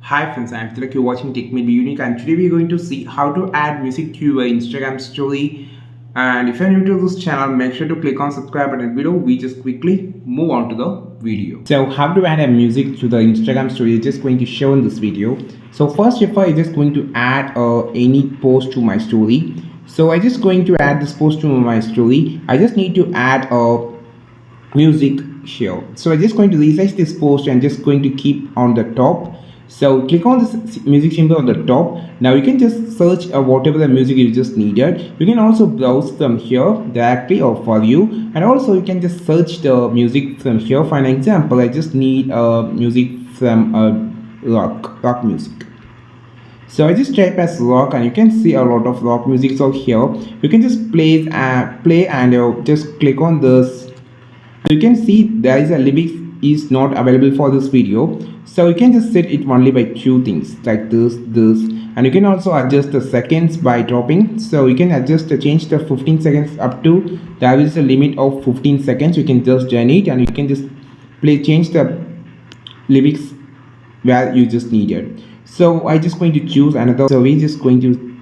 Hi friends, I'm Tilak. You're watching Tech May Be Unique, and today we're going to see how to add music to your Instagram story. And if you're new to this channel, make sure to click on subscribe button below. We just quickly move on to the video. So how to add a music to the Instagram story is just going to show in this video. So first of all, I'm just going to add any post to my story. So I'm just going to add this post to my story. I just need to add a music here. So I'm just going to resize this post and just going to keep on the top. So click on this music symbol on the top. Now you can just search whatever the music you just needed. You can also browse from here directly or for you, and also you can just search the music from here. For an example, I just need music from rock music. So I just type as rock, and you can see a lot of rock music over here. You can just play and just click on this. You can see there is a lyrics is not available for this video, so you can just set it only by two things like this, and you can also adjust the seconds by dropping. So you can adjust change the 15 seconds up to there is a limit of 15 seconds. You can just join it, and you can just change the lyrics where you just needed. So I just going to choose another. So we just going to,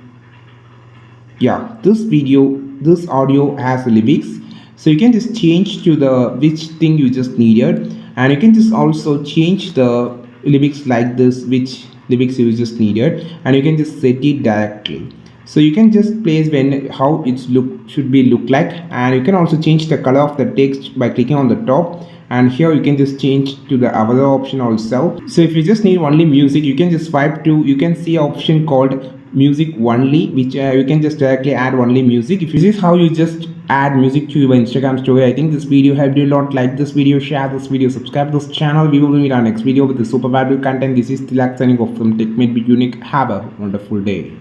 yeah, this audio has lyrics, so you can just change to the which thing you just needed, and you can just also change the lyrics like this, which lyrics you just needed, and you can just set it directly. So you can just place when how it's should be look like, and you can also change the color of the text by clicking on the top, and here you can just change to the other option also. So if you just need only music, you can just swipe to, you can see an option called music only, which you can just directly add only music. If this is how you just add music to your Instagram story. I think this video helped you a lot. Like this video, share this video, subscribe to this channel. We will meet our next video with the super valuable content. This is Tilak signing off from Tech May Be Unique. Have a wonderful day.